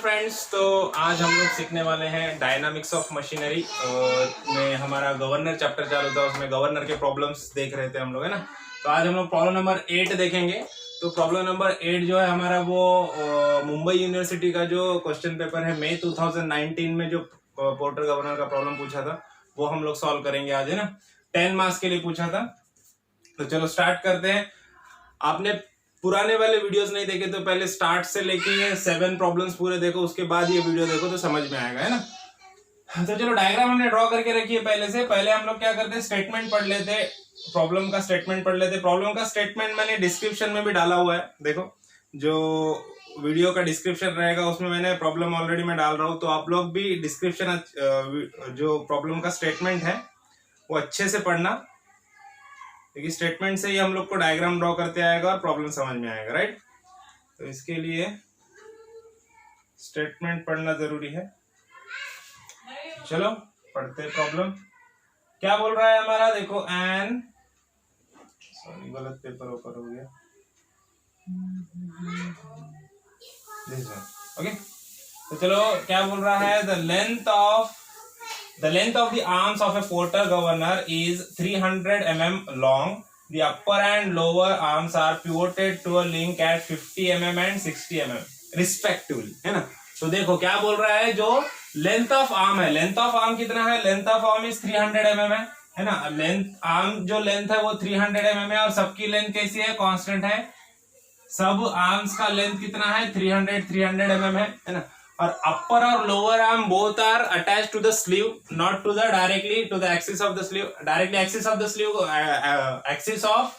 Friends, तो आज हम लोग सीखने वाले हैं डायनामिक्स ऑफ मशीनरी में हमारा गवर्नर चैप्टर चालू था, उसमें गवर्नर के प्रॉब्लम्स देख रहे थे हम लोग, है ना। तो आज हम लोग प्रॉब्लम नंबर 8 देखेंगे। तो प्रॉब्लम नंबर 8 जो है हमारा वो मुंबई यूनिवर्सिटी का जो क्वेश्चन पेपर है मई 2019 में जो पोर्टर गवर्नर का प्रॉब्लम पूछा था वो हम लोग सॉल्व करेंगे आज, है ना। 10 मार्क्स के लिए पूछा था। तो चलो स्टार्ट करते हैं। आपने पुराने वाले वीडियोस नहीं देखे तो पहले स्टार्ट से लेके 7 प्रॉब्लम्स पूरे देखो, उसके बाद ये वीडियो देखो तो समझ में आएगा, है ना। तो चलो डायग्राम हमने ड्रॉ करके रखी है पहले से। पहले हम लोग क्या करते हैं, स्टेटमेंट पढ़ लेते, प्रॉब्लम का स्टेटमेंट पढ़ लेते। प्रॉब्लम का स्टेटमेंट मैंने डिस्क्रिप्शन में भी डाला हुआ है, देखो जो वीडियो का डिस्क्रिप्शन रहेगा उसमें मैंने प्रॉब्लम ऑलरेडी मैं डाल रहा हूँ। तो आप लोग भी डिस्क्रिप्शन जो प्रॉब्लम का स्टेटमेंट है वो अच्छे से पढ़ना, क्योंकि स्टेटमेंट से ही हम लोग को डायग्राम ड्रॉ करते आएगा और प्रॉब्लम समझ में आएगा, राइट। तो इसके लिए स्टेटमेंट पढ़ना जरूरी है। चलो पढ़ते प्रॉब्लम। क्या बोल रहा है हमारा, देखो एन, सॉरी गलत पेपर ऊपर हो गया, ओके। तो चलो क्या बोल रहा है, The length of the arms of a porter governor is 300 mm long. The upper and lower arms are pivoted to a link at 50 mm and 60 mm respectively, है ना। तो देखो क्या बोल रहा है, जो लेंथ ऑफ आर्म है, लेंथ ऑफ आर्म कितना है, length of arm is 300 mm है ना। लेंथ आर्म जो लेंथ है वो 300 mm है, और सबकी लेंथ कैसी है, कांस्टेंट है। सब आर्म्स का लेंथ कितना है, 300 mm है ना। और अपर और lower arm both are attach to the sleeve, not to the directly to the axis of the sleeve. Directly axis of the sleeve, axis of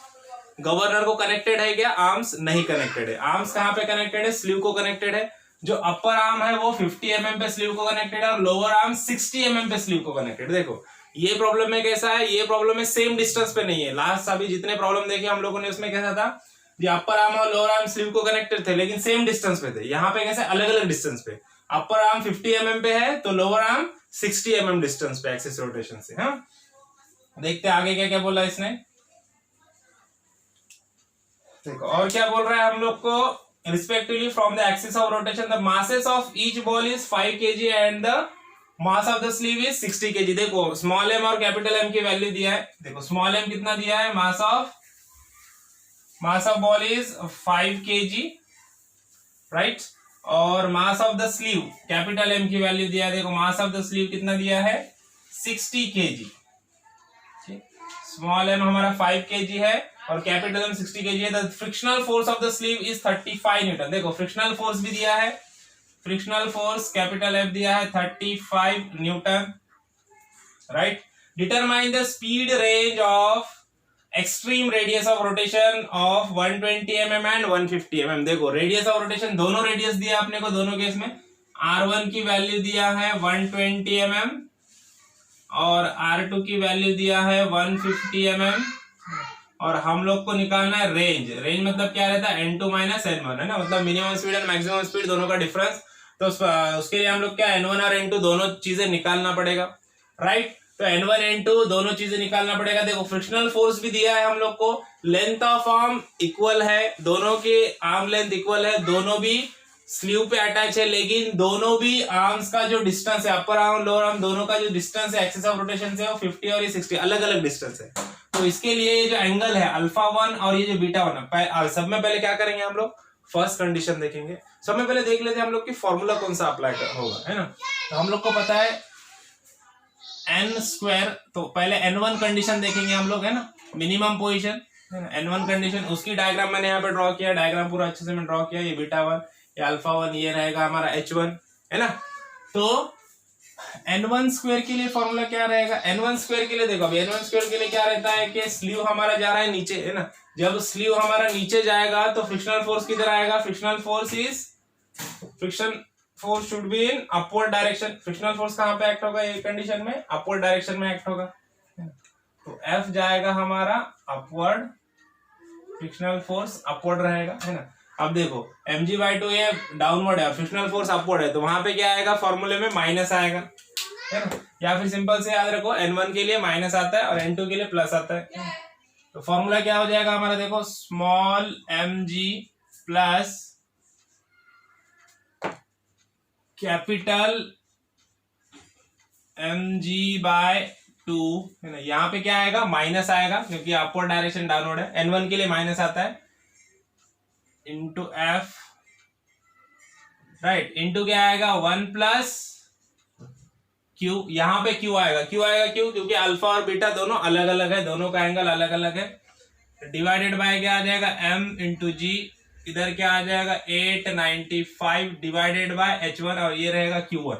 governor को कनेक्टेड है क्या, आर्म्स नहीं कनेक्टेड है। Arms कहाँ पे connected है, sleeve को connected है। जो अपर आर्म है वो 50 mm पे स्लीव को कनेक्टेड है, और लोअर आर्म 60 mm पे स्लीव को कनेक्टेड। देखो ये प्रॉब्लम में कैसा है, ये प्रॉब्लम में सेम डिस्टेंस पे नहीं है। लास्ट अभी जितने प्रॉब्लम देखे हम लोगों ने उसमें कैसा था, जो अपर आर्म और लोअर आर्म स्लीव को कनेक्टेड थे लेकिन सेम डिस्टेंस पे थे। यहाँ पे कैसे अलग अलग डिस्टेंस पे, अपर आर्म 50 mm पे है तो लोअर आर्म 60 mm डिस्टेंस पे एक्सिस रोटेशन से। हाँ देखते आगे क्या क्या बोला इसने, देखो और क्या बोल रहा है हम लोग को, respectively from the axis of rotation the masses of each ball is 5 kg and the mass of the sleeve is 60 kg। देखो स्मॉल एम और कैपिटल एम की वैल्यू दिया है। देखो स्मॉल एम कितना दिया है, mass of ball is 5 kg, right. और mass of the sleeve capital M की वैल्यू दिया है। देखो मास ऑफ द स्लीव कितना दिया है, 60 kg। स्मॉल एम हमारा 5 kg है और कैपिटल एम 60 kg है। The frictional force of the sleeve is 35 Newton. देखो फ्रिक्शनल फोर्स भी दिया है, फ्रिक्शनल फोर्स कैपिटल एफ दिया है 35 Newton, right. Determine the speed range of extreme radius of rotation of 120 mm and 150 mm। देखो radius of rotation दोनों radius दिया आपने को, दोनों केस में R1 की वैल्यू दिया है 120 mm और R2 की वैल्यू दिया है 150 mm। और हम लोग को निकालना है रेंज। रेंज मतलब क्या रहता है, N2 - N1, है ना। मतलब minimum speed and maximum speed दोनों का डिफरेंस। तो उसके लिए हम लोग क्या, N1 और N2 दोनों चीजें निकालना पड़ेगा, राइट। तो N1 N2 दोनों चीजें निकालना पड़ेगा। देखो फ्रिक्शनल फोर्स भी दिया है हम लोग को, लेंथ ऑफ आर्म इक्वल है, दोनों की आर्म लेंथ इक्वल है, दोनों भी स्लीव पे अटैच है, लेकिन दोनों भी आर्म्स का जो डिस्टेंस है, अपर आर्म लोअर आर्म दोनों का जो डिस्टेंस है एक्सिस ऑफ रोटेशन से वो 50 और ये 60 अलग अलग डिस्टेंस है। तो इसके लिए ये जो एंगल है अल्फा 1 और ये जो बीटा 1 सब में पहले क्या करेंगे हम लोग, फर्स्ट कंडीशन देखेंगे। सब में पहले देख लेते हैं हम लोग की फॉर्मूला कौन सा अप्लाई होगा, है ना। तो हम लोग को पता है n², तो पहले n1 कंडीशन देखेंगे हम लोग, है ना, मिनिमम पोजीशन, n1 कंडीशन। उसकी डायग्राम मैंने यहाँ पे ड्रॉ किया, डायग्राम पूरा अच्छे से मैं ड्रॉ किया। ये बीटा 1, ये अल्फा 1, ये रहेगा हमारा h1, है ना। तो n1² के लिए फॉर्मूला क्या रहेगा, n1² के लिए देखो अभी n1² के लिए क्या रहता है कि स्लीव हमारा जा रहा है नीचे, है ना। जब स्लीव हमारा नीचे जाएगा तो फ्रिक्शनल फोर्स किधर आएगा, frictional force should be in upward direction. Frictional force कहां पे एक्ट होगा, ये कंडीशन में अपवर्ड डायरेक्शन में एक्ट होगा। तो F जाएगा हमारा अपवर्ड, फ्रिक्शनल फोर्स अपवर्ड रहेगा, है ना। अब देखो mg/2 ये डाउनवर्ड है और फ्रिक्शनल फोर्स अपवर्ड है, तो वहां पे क्या आएगा, फॉर्मूले में माइनस आएगा, है ना। या फिर सिंपल से याद रखो N1 के लिए माइनस आता है और N2 के लिए प्लस आता है। तो फॉर्मूला क्या हो जाएगा हमारा, देखो small mg plus capital mg by 2 है ना, यहाँ पे क्या आएगा माइनस आएगा क्योंकि अपवर्ड डायरेक्शन डाउनवर्ड है, n1 के लिए माइनस आता है, इंटू एफ, राइट, इंटू क्या आएगा 1 प्लस क्यू, यहाँ पे क्यू आएगा क्यों, क्योंकि अल्फा और बीटा दोनों अलग अलग है, दोनों का एंगल अलग अलग है, डिवाइडेड बाय क्या आ जाएगा m इंटू जी, इधर क्या आ जाएगा 895 डिवाइडेड बाय h1 और ये रहेगा q1।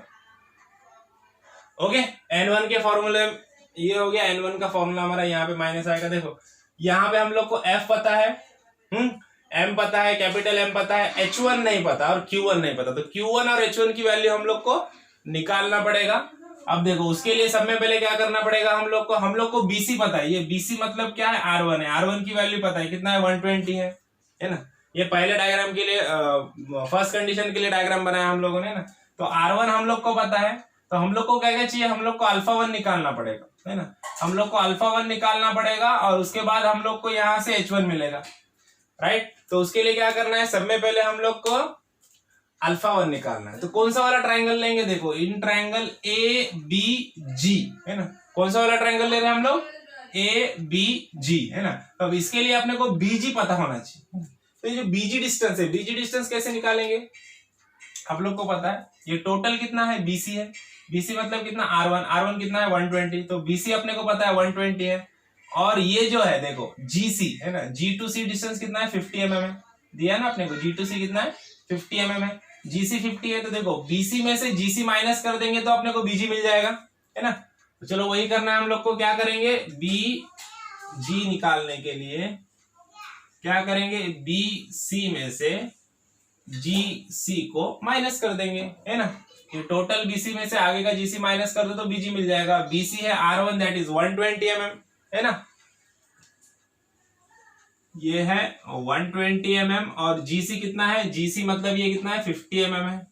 ओके, n1 के फॉर्मूले ये हो गया, n1 का फॉर्मूला हमारा यहाँ पे माइनस आएगा। देखो यहाँ पे हम लोग को f पता है, m पता है, कैपिटल M पता है, h1 नहीं पता और q1 नहीं पता, तो q1 और h1 की वैल्यू हम लोग को निकालना पड़ेगा। अब देखो उसके लिए सब में पहले क्या करना पड़ेगा, हम लोग को BC पता है, ये BC मतलब क्या है R1 है, R1 की वैल्यू पता है कितना है 120 है ना, ये पहले डायग्राम के लिए फर्स्ट कंडीशन के लिए डायग्राम बनाया हम लोगों ने ना, तो R1 हम लोग को पता है, तो हम लोग को क्या चाहिए, हम लोग को अल्फा 1 निकालना पड़ेगा, है ना, हम लोग को अल्फा 1 निकालना पड़ेगा और उसके बाद हम लोग को यहाँ से h1 मिलेगा, राइट। तो उसके लिए क्या करना है, सब में पहले हम लोग को अल्फा 1 निकालना है। तो कौन सा वाला ट्राइंगल लेंगे, देखो इन ट्राइंगल ABG है ना, कौन सा वाला ट्राइंगल ले रहे हैं हम लोग, ABG है ना। तो अब इसके लिए अपने को BG पता होना चाहिए, तो ये जो BG डिस्टेंस है, BG डिस्टेंस कैसे निकालेंगे, आप लोग को पता है, ये टोटल कितना है BC है, BC मतलब कितना R1 कितना है 120, तो BC अपने को पता है 120 है, और ये जो है देखो GC है ना, G to C डिस्टेंस कितना है 50 mm है, दिया ना अपने को, G to C कितना है 50 mm है, GC 50 है, तो देखो BC में से GC माइनस कर देंगे तो अपने को BG मिल जाएगा, है ना। तो चलो वही करना है हम लोग को, क्या करेंगे BG निकालने के लिए क्या करेंगे, BC में से GC को माइनस कर देंगे, है ना, ये टोटल BC में से आगे का GC माइनस कर दो तो BG मिल जाएगा। BC है R1 दैट इज 120 mm है ना, ये है 120 mm और GC कितना है, GC मतलब ये कितना है 50 mm है,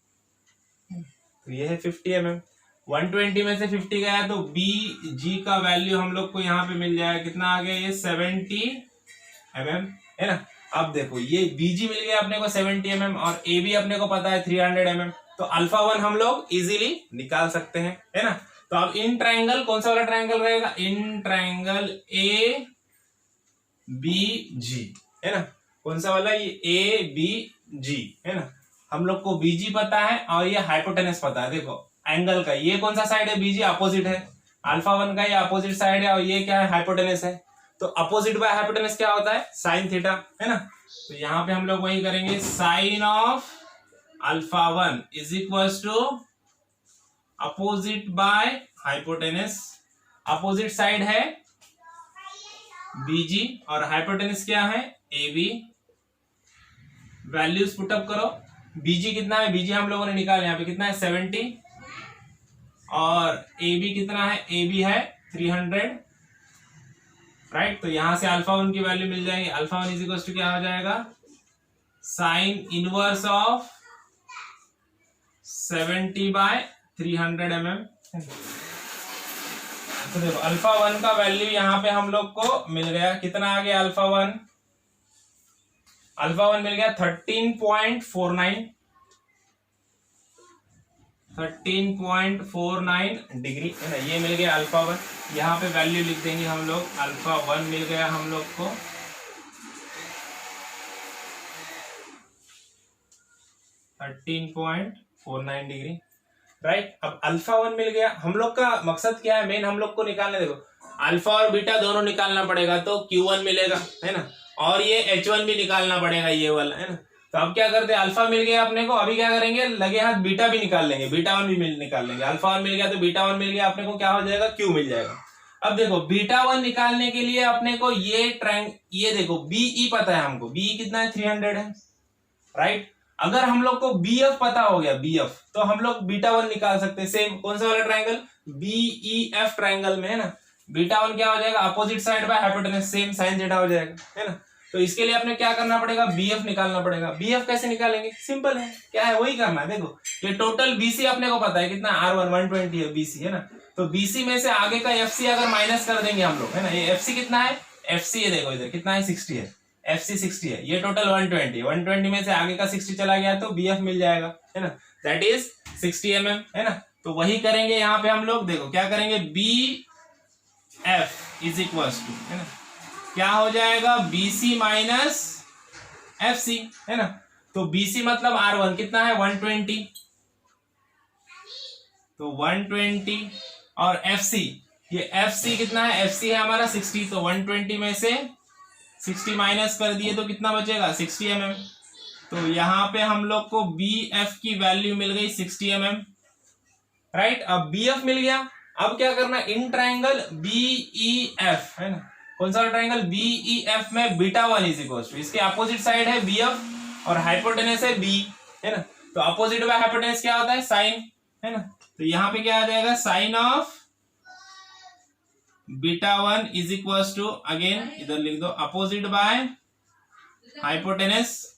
तो ये है 50 mm, 120 में से 50 गया तो BG का वैल्यू हम लोग को यहाँ पे मिल जाएगा, कितना आ गया ये 70 mm है ना। अब देखो ये BG मिल गया अपने को 70 mm और AB अपने को पता है 300 mm, तो अल्फा 1 हम लोग इजीली निकाल सकते हैं, है ना। तो अब इन ट्राइंगल कौन सा वाला ट्राइंगल रहेगा, इन ट्राइंगल ABG है ना, कौन सा वाला, ये ABG है ना, हम लोग को BG पता है और ये हाइपोटेनस पता है। देखो एंगल का ये कौन सा साइड है, BG अपोजिट है, अल्फा 1 का ये अपोजिट साइड है और ये क्या है हाइपोटेनस है, तो अपोजिट बाय हाइपोटेनस क्या होता है साइन थीटा, है ना। तो यहाँ पे हम लोग वही करेंगे, sine of alpha 1 is equal to opposite by hypotenuse, opposite side है BG और हाइपोटेनस क्या है AB, वैल्यूज पुटअप करो, BG कितना है, BG हम लोगों ने निकाला यहाँ पे कितना है 70 और AB कितना है, AB है 300, राइट। तो यहां से अल्फा 1 की वैल्यू मिल जाएगी, अल्फा 1 इज इक्वल टू क्या हो जाएगा, साइन इनवर्स ऑफ 70/300 mm। तो देखो अल्फा 1 का वैल्यू यहाँ पे हम लोग को मिल गया, कितना आ गया अल्फा 1, अल्फा 1 मिल गया 13.49 डिग्री है ना, ये मिल गया अल्फा 1, यहाँ पे वैल्यू लिख देंगे हम लोग, अल्फा 1 मिल गया हम लोग को 13.49 डिग्री, राइट। अब अल्फा 1 मिल गया, हम लोग का मकसद क्या है मेन, हम लोग को निकालने, देखो अल्फा और बीटा दोनों निकालना पड़ेगा तो Q1 मिलेगा, है ना, और ये H1 भी निकालना पड़ेगा ये वाला, है ना। तो अब क्या करते हैं, अल्फा मिल गया अपने को, अभी क्या करेंगे लगे हाथ बीटा भी निकाल लेंगे, बीटा 1 भी निकाल लेंगे, अल्फा 1 मिल गया तो बीटा 1 मिल गया, अपने को क्या हो जाएगा Q मिल जाएगा। अब देखो बीटा 1 निकालने के लिए अपने को ये देखो BE पता है हमको, BE कितना है 300 है, राइट। अगर हम लोग को BF पता हो गया, BF, तो हम लोग बीटा 1 निकाल सकते हैं, सेम कौन सा वाला ट्राइंगल, BEF ट्राइंगल में, है ना। बीटा 1 क्या हो जाएगा, opposite side by hypotenuse, same sine theta हो जाएगा, है ना। तो इसके लिए अपने क्या करना पड़ेगा, BF निकालना पड़ेगा। BF कैसे निकालेंगे, सिंपल है, क्या है वही करना है। देखो ये टोटल BC अपने को पता है कितना, R1 120 है, BC है ना, तो BC में से आगे का FC अगर माइनस कर देंगे हम लोग, है ना, ये FC कितना है, FC ये देखो इधर कितना है 60 है, FC 60 है, ये टोटल 120 में से आगे का 60 चला गया तो BF मिल जाएगा, है ना। दैट इज 60 mm, है ना। तो वही करेंगे यहाँ पे हम लोग, देखो क्या करेंगे, B F is equal to, है ना, क्या हो जाएगा, BC माइनस FC, है ना। तो BC मतलब R1 कितना है 120, तो 120 और FC, ये FC कितना है, FC है हमारा 60, तो 120 में से 60 माइनस कर दिए तो कितना बचेगा 60 mm। तो यहाँ पे हम लोग को BF की वैल्यू मिल गई 60 mm, राइट। अब BF मिल गया, अब क्या करना, इन ट्राइंगल BEF, है ना, कौन सा ट्राइंगल BEF में बीटा 1 इज इक्वल टू, इसके अपोजिट साइड है BF और हाइपोटेनस है B, है ना। तो अपोजिट बाय हाइपोटेनस क्या होता है, साइन, है ना। तो यहाँ पे क्या आ जाएगा, sine of beta 1 is equal to, again इधर लिख दो, अपोजिट बाय हाइपोटेनस,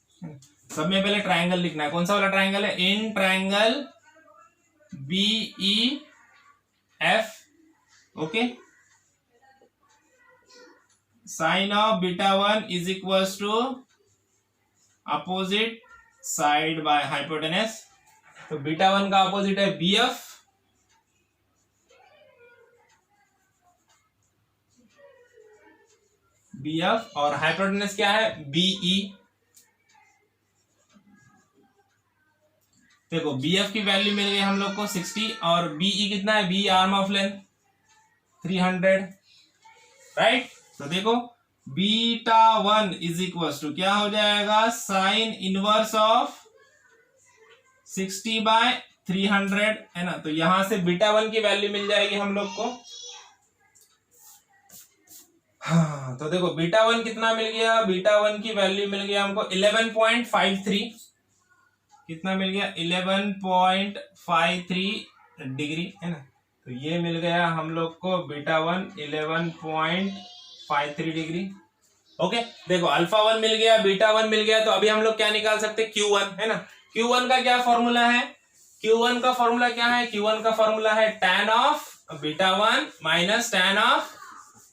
सब में पहले ट्राइंगल लिखना है, कौन सा वाला ट्राइंगल है, in triangle BEF, okay, sine of beta 1 is equal to opposite side by hypotenuse. तो बीटा 1 का अपोजिट है BF, और हाइपोटेनस क्या है, BE। देखो BF की वैल्यू मिल गई हम लोग को 60 और BE कितना है, BE arm of length 300, right. तो देखो बीटा 1 इज इक्वल टू क्या हो जाएगा, साइन इनवर्स ऑफ 60 बाय 300, है ना। तो यहां से बीटा 1 की वैल्यू मिल जाएगी हम लोग को, हाँ। तो देखो बीटा 1 कितना मिल गया, बीटा 1 की वैल्यू मिल गया हमको 11.53, कितना मिल गया 11.53 डिग्री, है ना। तो ये मिल गया हम लोग को बीटा 1 11.53 डिग्री, ओके। देखो अल्फा 1 मिल गया, बीटा 1 मिल गया, तो अभी हम लोग क्या निकाल सकते, Q1, है ना। Q1 का क्या फॉर्मूला है, Q1 का फॉर्मूला क्या है, Q1 का फॉर्मूला है tan of beta 1 minus tan of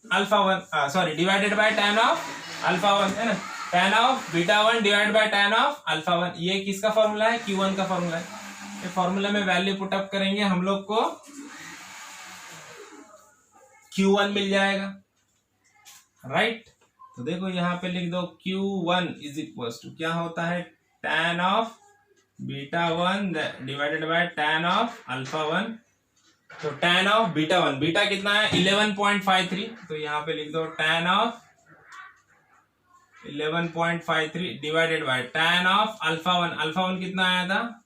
alpha 1, sorry divided by tan of alpha 1, है ना। tan of beta 1 divided by tan of alpha 1, ये किसका फॉर्मूला है, Q1 का फॉर्मूला है। ये फॉर्मूला में वैल्यू पुट अप करेंगे हम लोग को Q1 मिल जाएगा, राइट। तो देखो यहाँ पे लिख दो Q1 इज इक्वल टू क्या होता है, tan of beta 1 divided by tan of alpha 1। तो tan ऑफ बीटा 1, बीटा कितना है 11.53, तो यहाँ पे लिख दो tan of 11.53 divided by tan of alpha 1, alpha 1 कितना आया था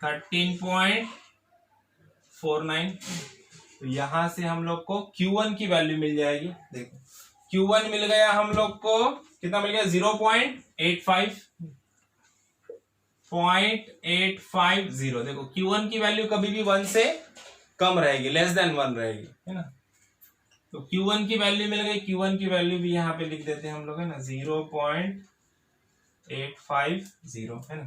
13.49। तो यहां से हम लोग को Q1 की वैल्यू मिल जाएगी, देखो Q1 मिल गया हम लोग को, कितना मिल गया 0.850। देखो Q1 की वैल्यू कभी भी 1 से कम रहेगी, लेस देन 1 रहेगी, है ना। तो Q1 की वैल्यू मिल गई, Q1 की वैल्यू भी यहाँ पे लिख देते हैं हम लोग, है ना 0.850, है ना।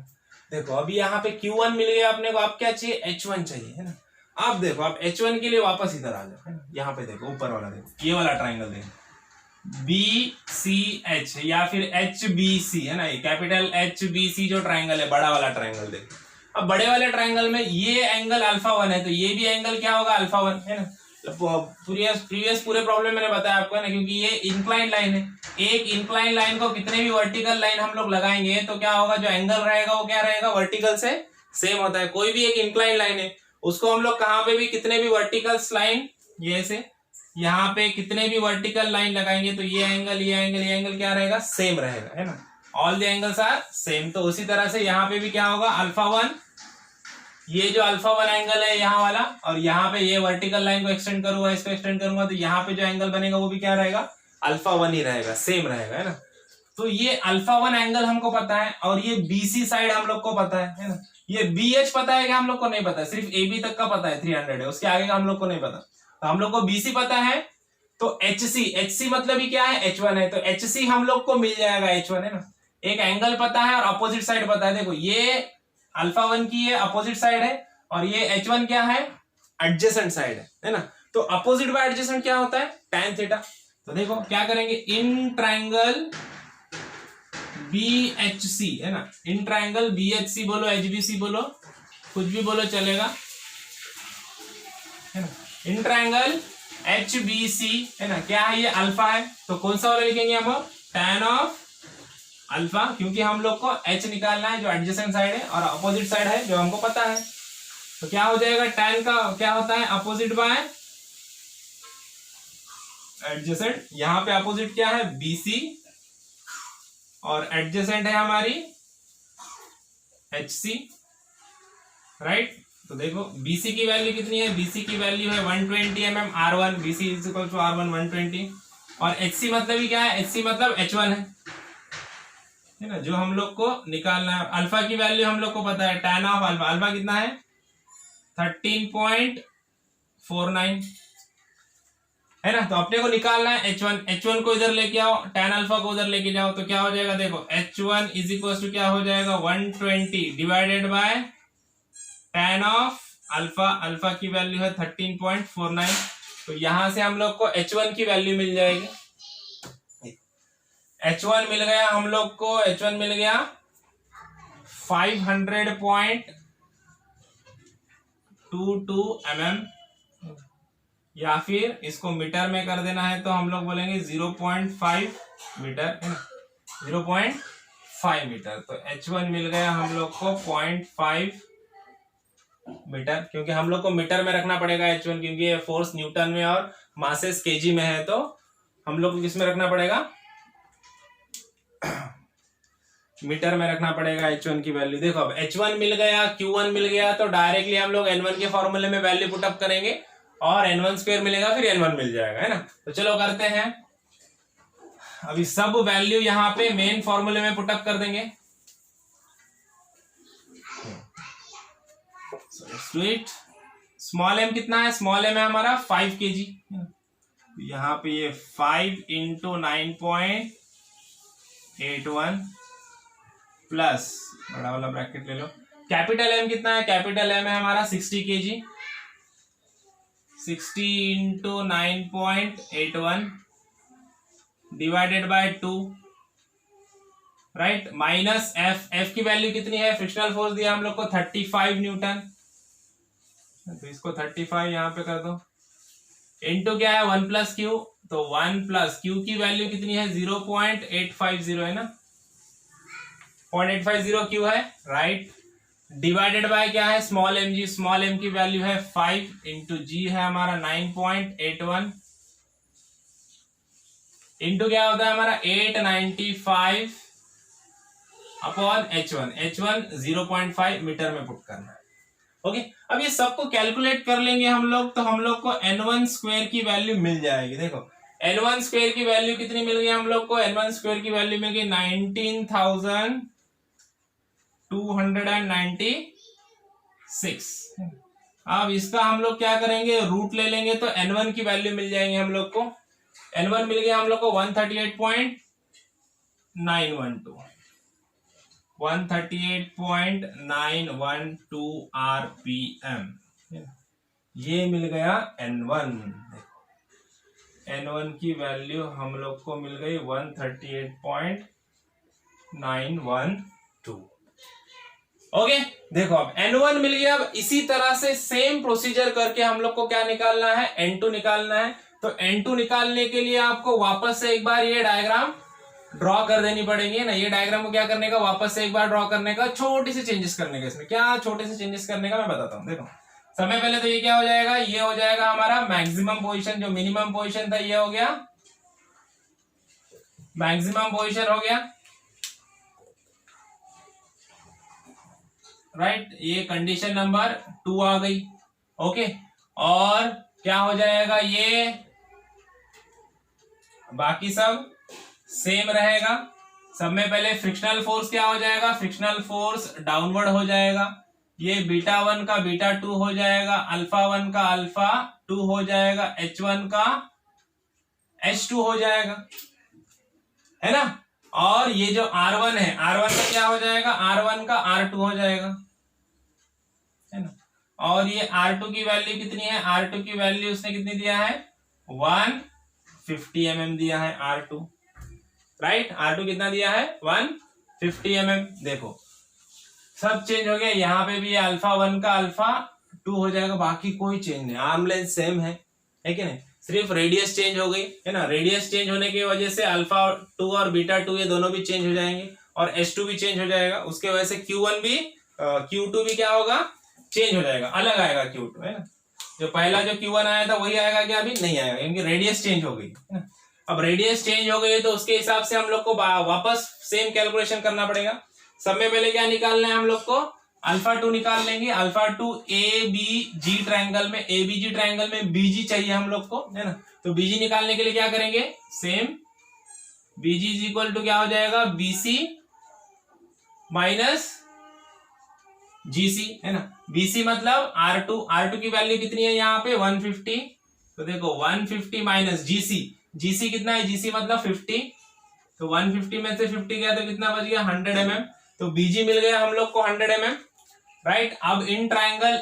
देखो अभी यहाँ पे Q1 मिल गया अपने को, अब क्या चाहिए, H1 चाहिए, है ना। अब देखो आप H1 के लिए वापस इधर आ जाओ, है ना। यहाँ पे देखो ऊपर वाला, देखो ये वाला ट्राइंगल देखो BCH या फिर HBC, है ना, ये कैपिटल HBC जो ट्राइंगल है, बड़ा वाला ट्राइंगल देखो। अब बड़े वाले ट्राइंगल में ये एंगल अल्फा 1 है, तो ये भी एंगल क्या होगा, अल्फा 1, है ना। प्रीवियस पूरे प्रॉब्लम मैंने बताया आपको, है ना, क्योंकि ये इंक्लाइन लाइन है। एक इंक्लाइन लाइन को कितने भी वर्टिकल लाइन हम लोग लगाएंगे तो क्या होगा, जो एंगल रहेगा वो क्या रहेगा, वर्टिकल से सेम होता है। कोई भी एक इंक्लाइन लाइन है, उसको हम लोग कहाँ पे भी कितने भी वर्टिकल लाइन, ये से यहाँ पे कितने भी वर्टिकल लाइन लगाएंगे तो ये एंगल क्या रहेगा, सेम रहेगा, है ना। All the angles are same. तो उसी तरह से यहाँ पे भी क्या होगा, अल्फा 1, ये जो अल्फा 1 एंगल है यहाँ वाला, और यहाँ पे ये वर्टिकल लाइन को एक्सटेंड करूंगा, इसको एक्सटेंड करूंगा, तो यहाँ पे जो एंगल बनेगा वो भी क्या रहेगा, अल्फा 1 ही रहेगा, सेम रहेगा, है ना। तो ये अल्फा 1 एंगल हमको पता है, और ये BC साइड हम लोग को पता है ना। ये BH पता है कि हम लोग को नहीं पता, सिर्फ AB तक का पता है 300 है, उसके आगे का हम लोग को नहीं पता। तो हम लोग को BC पता है, तो HC मतलब ही क्या है, H1 है, तो HC हम लोग को मिल जाएगा, H1, है ना। एक एंगल पता है और अपोजिट साइड पता है। देखो ये अल्फा 1 की ये अपोजिट साइड है, और ये H1 क्या है, एडजेसेंट साइड है ना। तो अपोजिट बाय एडजेसेंट क्या होता है, tan थीटा। तो देखो क्या करेंगे, इन ट्राइंगल BHC, है ना, इन ट्राइंगल BHC बोलो, HBC बोलो, कुछ भी बोलो चलेगा, है ना। इन ट्रायंगल HBC है ना, क्या है ये अल्फा है, तो कौन सा वाला लिखेंगे हम tan ऑफ अल्फा, क्योंकि हम लोग को H निकालना है जो एडजेसेंट साइड है और अपोजिट साइड है जो हमको पता है। तो क्या हो जाएगा, tan का क्या होता है अपोजिट बाय एडजेसेंट, यहाँ पे अपोजिट क्या है BC और एडजेसेंट है हमारी HC, राइट। तो देखो BC की वैल्यू कितनी है, BC की वैल्यू है 120 mm R1, BC is equal to R1 120, और HC मतलब ही क्या है, HC मतलब H1 है ना, जो हम लोग को निकालना है। अल्फा की वैल्यू हम लोग को पता है, tan ऑफ अल्फा, अल्फा कितना है 13.49 है ना। तो अपने को निकालना है H1, H1 को इधर लेके आओ, tan अल्फा को उधर लेके जाओ, तो क्या हो जाएगा देखो H1 इज इक्वल टू क्या हो जाएगा 120 divided by tan of alpha, alpha की वैल्यू है 13.49, तो यहां से हम लोग को H1 की वैल्यू मिल जाएगी। H1 मिल गया हम लोग को, H1 मिल गया 500.22 mm, या फिर इसको मीटर में कर देना है तो हम लोग बोलेंगे 0.5 मीटर है ना, 0.5 मीटर। तो H1 मिल गया हम लोग को 0.5 मीटर, क्योंकि हम लोग को मीटर में रखना पड़ेगा H1, क्योंकि ये फोर्स न्यूटन में और मासेस केजी में है, तो हम लोग को किस में रखना पड़ेगा मीटर में रखना पड़ेगा H1 की वैल्यू। देखो अब H1 मिल गया, Q1 मिल गया, तो डायरेक्टली हम लोग N1 के फॉर्मूले में वैल्यू पुटअप करेंगे और N1 स्क्वायर मिलेगा, फिर N1 मिल जाएगा, है ना। तो चलो करते हैं, अभी सब वैल्यू यहाँ पे मेन फॉर्मूले में पुटअप कर देंगे। स्मॉल m कितना है, स्मॉल m है हमारा 5 kg, यहाँ पे ये 5 इंटू 9.81 प्लस बड़ा वाला ब्रैकेट ले लो। कैपिटल M कितना है, कैपिटल M है हमारा 60 kg, 60 into 9.81 divided by 2, right, minus F की वैल्यू कितनी है, फ्रिक्शनल फोर्स दिया हम लोग को 35 न्यूटन, तो इसको 35 यहाँ पे कर दो, इनटू क्या है 1 प्लस क्यू, तो 1 प्लस क्यू की वैल्यू कितनी है 0.850 है ना, 0.850 क्यू है, राइट, डिवाइडेड बाय क्या है small M G, small M की वैल्यू है 5 इंटू जी है हमारा 9.81 इंटू क्या होता है हमारा 895 अपॉन H1, H1 0.5 मीटर में पुट करना है। ओके, अब ये सबको कैलकुलेट कर लेंगे हम लोग, तो हम लोग को N1 स्क्वायर की वैल्यू मिल जाएगी। देखो N1 स्क्वायर की वैल्यू कितनी मिल गई हम लोग को, N1 स्क्वायर की वैल्यू मिल गई 19,296। अब इसका हम लोग क्या करेंगे, रूट ले लेंगे, तो N1 की वैल्यू मिल जाएंगे हम लोग को, N1 मिल गया हम लोग को 138.912 RPM, ये मिल गया N1। N1 की वैल्यू हम लोग को मिल गई 138.912। ओके, देखो अब N1 मिल गया। अब इसी तरह से सेम प्रोसीजर करके हम लोग को क्या निकालना है, N2 निकालना है। तो N2 निकालने के लिए आपको वापस से एक बार ये डायग्राम ड्रॉ कर देनी पड़ेगी ना। ये डायग्राम को क्या करने का, वापस से एक बार ड्रॉ करने का, छोटी सी चेंजेस करने का। इसमें क्या छोटे से चेंजेस करने का मैं बताता हूँ। देखो समय पहले तो ये क्या हो जाएगा, ये हो जाएगा हमारा मैक्सिमम पोजीशन, जो मिनिमम पोजीशन था ये हो गया मैक्सिमम पोजीशन हो गया, राइट, ये कंडीशन नंबर 2 आ गई। ओके, और क्या हो जाएगा, ये बाकी सब सेम रहेगा। सब में पहले फ्रिक्शनल फोर्स क्या हो जाएगा, फ्रिक्शनल फोर्स डाउनवर्ड हो जाएगा। ये β1 का β2 हो जाएगा, α1 का α2 हो जाएगा, H1 का H2 हो जाएगा, है ना। और ये जो R1 है, R1 का क्या हो जाएगा, R1 का R2 हो जाएगा, है ना। और ये R2 की वैल्यू कितनी है, R2 की वैल्यू उसने कितनी दिया है, 150 mm दिया है R2, राइट। R2 कितना दिया है, 150 mm। देखो सब चेंज हो गया। यहाँ पे भी अल्फा 1 का अल्फा 2 हो जाएगा, बाकी कोई चेंज नहीं, आर्म लेंथ सेम है कि नहीं, सिर्फ रेडियस चेंज हो गई है ना। रेडियस चेंज होने की वजह से अल्फा 2 और बीटा 2 ये दोनों भी चेंज हो जाएंगे और H2 भी चेंज हो जाएगा। उसके वजह से Q1 भी Q2 भी क्या होगा, चेंज हो जाएगा, अलग आएगा Q2 है ना। जो पहला जो Q1 आया था वही आएगा क्या, अभी नहीं आएगा, क्योंकि रेडियस चेंज हो गई है ना। अब रेडियस चेंज हो गई तो उसके हिसाब से हम लोग को वापस सेम कैलकुलेशन करना पड़ेगा। सब में पहले क्या निकालना है हम लोग को, अल्फा 2 निकाल लेंगे। अल्फा 2 ABG ट्रायंगल में, ABG ट्रायंगल में BG चाहिए हम लोग को है ना। तो BG निकालने के लिए क्या करेंगे, same BG is equal to क्या हो जाएगा, BC माइनस GC है ना। BC मतलब R2 की वैल्यू कितनी है यहाँ पे 150, तो देखो 150 माइनस GC कितना है, GC मतलब 50, तो 150 में से 50 गया तो कितना बच गया 100 mm, तो BG मिल गया हम लोग को 100 mm, राइट। अब इन ट्रायंगल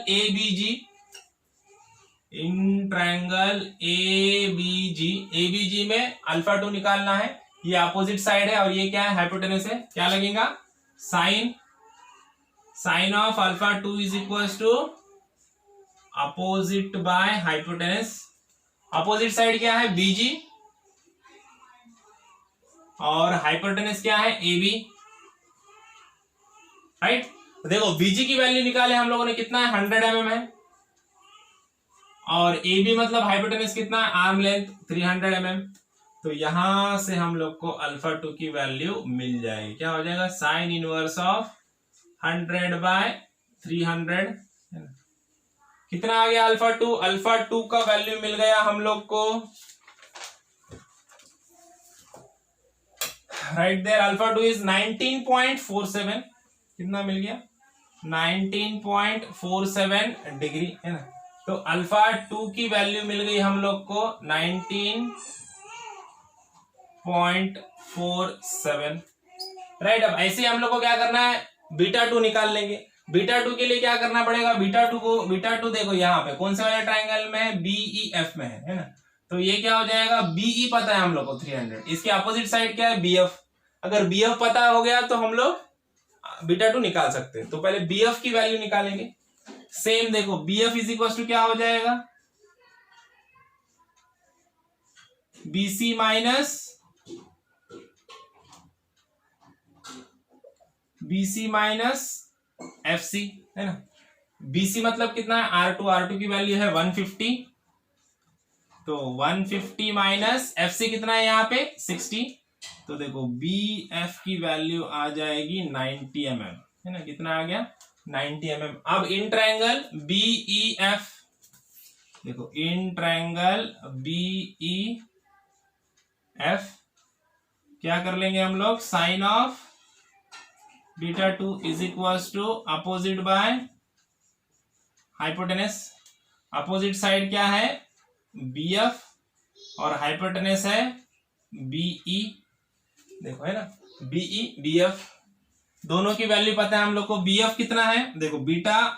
ABG में अल्फा 2 निकालना है, ये अपोजिट साइड है और ये क्या है, हाइपोटेनस है, क्या लगेगा, sine of alpha 2 is equal to opposite by hypotenuse. Opposite side क्या है BG और हाइपोटेनस क्या है AB, राइट। देखो BG की वैल्यू निकाले हम लोगों ने, कितना है 100 mm है, और AB मतलब हाइपोटेनस कितना है, आर्म लेंथ 300 mm, तो यहां से हम लोग को अल्फा 2 की वैल्यू मिल जाएगी, क्या हो जाएगा, साइन इनवर्स ऑफ 100/300, कितना आ गया अल्फा 2, अल्फा 2 का वैल्यू मिल गया हम लोग को, राइट देयर, अल्फा 2 इज 19.47, कितना मिल गया 19.47 डिग्री है ना। तो अल्फा 2 की वैल्यू मिल गई हम लोग को 19.47, राइट। अब ऐसे हम लोग को क्या करना है, बीटा 2 निकाल लेंगे। बीटा 2 के लिए क्या करना पड़ेगा, बीटा 2 देखो यहाँ पे कौन से वाले ट्राइंगल में है, BEF में है ना। तो ये क्या हो जाएगा, BE पता है हम लोग को 300, इसके अपोजिट साइड क्या है BF, अगर BF पता हो गया तो हम लोग बीटा 2 निकाल सकते हैं। तो पहले BF की वैल्यू निकालेंगे, सेम देखो BF इज इक्वल टू क्या हो जाएगा, BC माइनस FC है ना। BC मतलब कितना है R2 की वैल्यू है 150, तो 150 माइनस FC कितना है यहाँ पे 60, तो देखो BF की वैल्यू आ जाएगी 90 mm है ना, कितना आ गया 90 mm। अब इन ट्रायंगल BEF, देखो इन ट्रायंगल BEF क्या कर लेंगे हम लोग, sine of beta 2 is equal to opposite by hypotenuse. Opposite side क्या है BF और हाइपोटेनस है BE, देखो है ना BE BF, दोनों की वैल्यू पता है हम लोग को। BF कितना है, देखो बीटा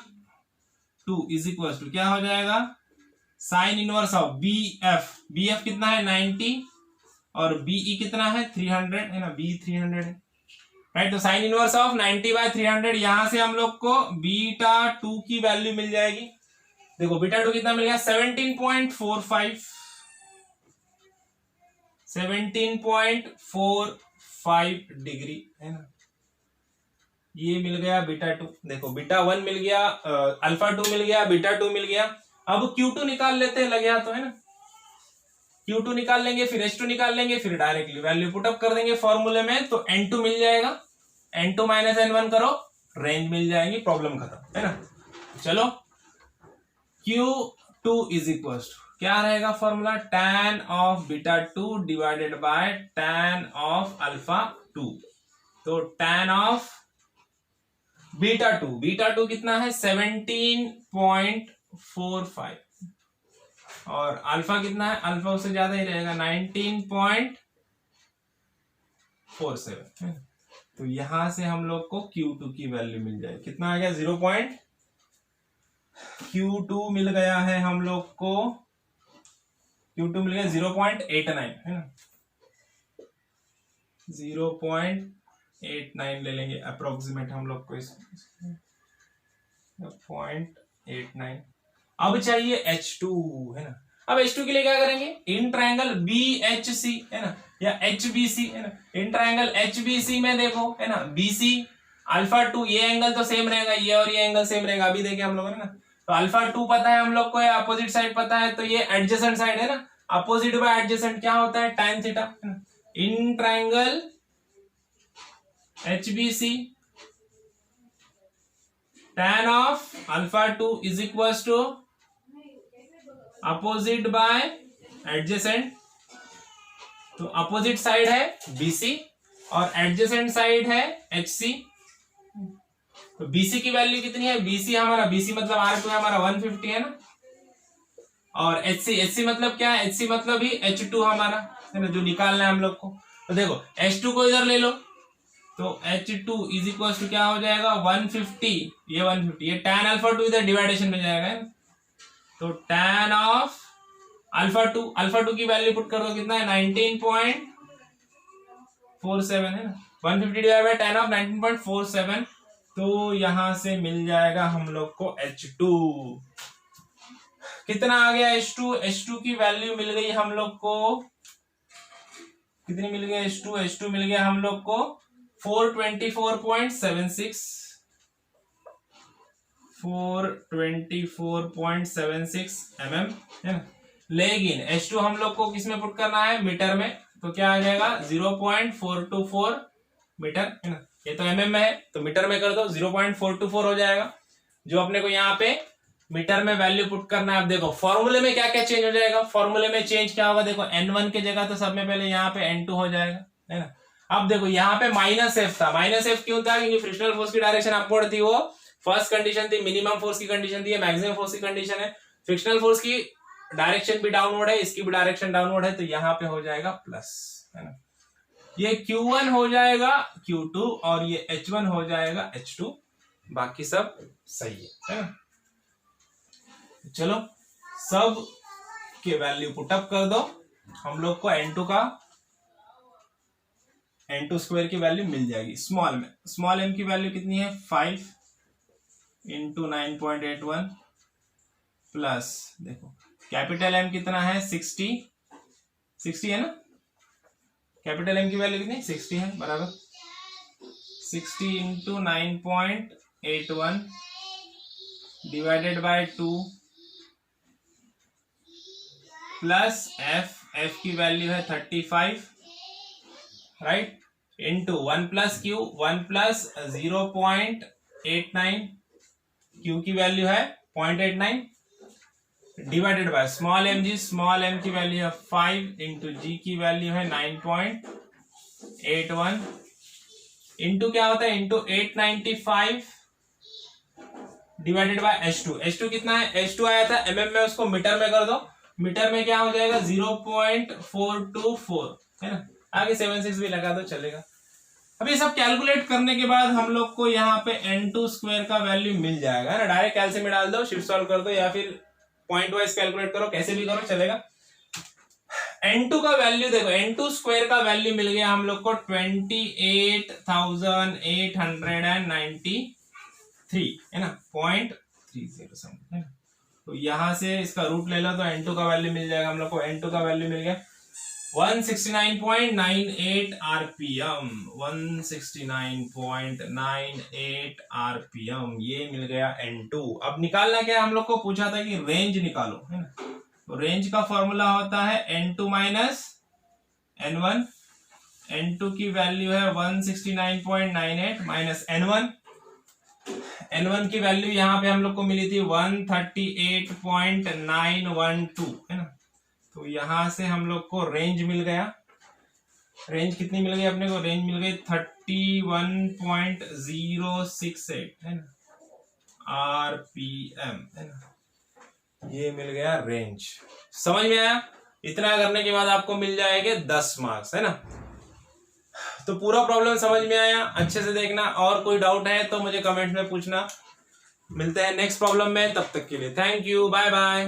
2 इज इक्वल टू क्या हो जाएगा, साइन इनवर्स ऑफ BF कितना है 90 और BE कितना है 300 है ना, BE 300 है, राइट। तो साइन इनवर्स ऑफ 90/300, यहां से हम लोग को बीटा 2 की वैल्यू मिल जाएगी। देखो बीटा 2 कितना मिल गया 17.45 डिग्री है ना, ये मिल गया बीटा 2। देखो बीटा 1 मिल गया, अल्फा 2 मिल गया, बीटा 2 मिल गया। अब Q2 निकाल लेते हैं, लगे हाथ तो है ना, Q2 निकाल लेंगे, फिर H2 निकाल लेंगे, फिर डायरेक्टली वैल्यू पुटअप कर देंगे फॉर्मूले में, तो N2 मिल जाएगा, N2 माइनस N1 करो, रेंज मिल जाएगी, प्रॉब्लम खत्म है ना। चलो Q2 इज इक्वल टू क्या रहेगा formula, tan of beta 2 divided by tan of alpha 2, तो tan ऑफ बीटा 2 कितना है 17.45 और अल्फा कितना है, अल्फा उससे ज्यादा ही रहेगा 19.47, तो यहां से हम लोग को Q2 की वैल्यू मिल जाए, कितना आ गया Q2 मिल गया है हम लोग को, Q2 मिल गया 0.89 है ना, 0.89 0.89 ले लेंगे अप्रोक्सीमेट हम लोग को इसमें 0.89। अब चाहिए H2 है ना। अब H2 के लिए क्या करेंगे, इन ट्रायंगल BHC है ना या HBC है ना, इन ट्रायंगल HBC में देखो है ना BC अल्फा 2, ये एंगल तो सेम रहेगा, ये और ये एंगल सेम रहेगा, अभी देखे हम लोग है ना। तो अल्फा 2 पता है हम लोग को, अपोजिट साइड पता है, तो ये एडजेसेंट साइड है ना, अपोजिट बाय एडजेसेंट क्या होता है, tan थीटा है ना। In triangle HBC tan of alpha 2 is equal to opposite by adjacent. तो अपोजिट साइड है BC और एडजेसेंट साइड है HC। तो BC की वैल्यू कितनी है, BC हमारा, BC मतलब R2 है हमारा 150 है ना, और HC मतलब क्या है, HC मतलब ही H2 हमारा है ना, जो निकालना है हम लोग को। तो देखो H2 को इधर ले लो, तो H2 इज इक्वल टू क्या हो जाएगा 150, ये 150, ये tan अल्फा 2 इधर डिवाइडेशन में जाएगा है ना। तो tan ऑफ अल्फा 2 की वैल्यू पुट कर दो, कितना है 19.47 है ना, 150 डिवाइड बाय tan ऑफ 19.47। तो यहां से मिल जाएगा हम लोग को H2 कितना आ गया, H2 की वैल्यू मिल गई हम लोग को, कितनी मिल गई H2 मिल गया हम लोग को 424.76 mm है ना। लेकिन H2 हम लोग को किस में पुट करना है, मीटर में, तो क्या आ जाएगा 0.424 मीटर है ना, ये तो mm में है तो मीटर में कर दो 0.424 हो जाएगा, जो अपने को यहाँ पे मीटर में वैल्यू पुट करना है। अब देखो फॉर्मूले में क्या क्या चेंज हो जाएगा, फॉर्मूले में चेंज क्या होगा, देखो n1 की जगह तो सब में पहले यहाँ पे n2 हो जाएगा है ना। अब देखो यहाँ पे -f था, -f क्यों था, क्योंकि फ्रिक्शनल फोर्स की डायरेक्शन अपवर्ड थी, वो फर्स्ट कंडीशन थी, मिनिमम फोर्स की कंडीशन थी, मैक्सिमम फोर्स की कंडीशन है, फ्रिक्शनल फोर्स की डायरेक्शन भी डाउनवर्ड है, इसकी भी डायरेक्शन डाउनवर्ड है, तो यहाँ पे हो जाएगा प्लस है ना। ये Q1 हो जाएगा Q2 और ये H1 हो जाएगा H2, बाकी सब सही है ना। चलो सब के वैल्यू पुटअप कर दो, हम लोग को n2 स्क्वायर की वैल्यू मिल जाएगी। स्मॉल में स्मॉल m की वैल्यू कितनी है 5 इंटू 9.81 प्लस देखो कैपिटल M कितना है 60 है ना, कैपिटल M की वैल्यू कितनी 60 है, बराबर 60 into 9.81 divided by 2 plus f की वैल्यू है 35 right, into 1 plus Q 1 plus 0.89 Q की वैल्यू है 0.89 डिवाइडेड बाय स्मॉल m की वैल्यू है 5 इंटू G की वैल्यू है 9.81 इंटू क्या होता है इंटू 895 डिवाइडेड बाय H2 कितना है, H2 आया था mm में, उसको मीटर में कर दो, मीटर में क्या हो जाएगा 0.424 है ना, आगे 76 भी लगा दो चलेगा। अब ये सब कैलकुलेट करने के बाद हम लोग को यहाँ पे n2 स्क्वायर का वैल्यू मिल जाएगा ना, डायरेक्ट कैलसी में डाल दो, शिफ्ट सॉल्व कर दो या फिर पॉइंट वाइज कैलकुलेट करो, कैसे भी करो चलेगा। n2 का वैल्यू देखो, n2 स्क्वायर का वैल्यू मिल गया हम लोग को 28,893 है ना, 0.30 समथिंग है ना। तो यहां से इसका रूट ले लो तो n2 का वैल्यू मिल जाएगा हम लोग को, n2 का वैल्यू मिल गया 169.98 आरपीएम, 169.98 आरपीएम, ये मिल गया n2। अब निकालना क्या है, हम लोग को पूछा था कि रेंज निकालो है ना, तो रेंज का फॉर्मूला होता है n2 माइनस n1, n2 की वैल्यू है 169.98 माइनस n1 की वैल्यू यहाँ पे हम लोग को मिली थी 138.912 है ना। तो यहां से हम लोग को रेंज मिल गया, रेंज कितनी मिल गई अपने को, रेंज मिल गई 31.068 है ना आरपीएम है ना, ये मिल गया रेंज। समझ में आया, इतना करने के बाद आपको मिल जाएंगे 10 मार्क्स है ना। तो पूरा प्रॉब्लम समझ में आया, अच्छे से देखना, और कोई डाउट है तो मुझे कमेंट में पूछना। मिलते हैं नेक्स्ट प्रॉब्लम में, तब तक के लिए थैंक यू, बाय बाय।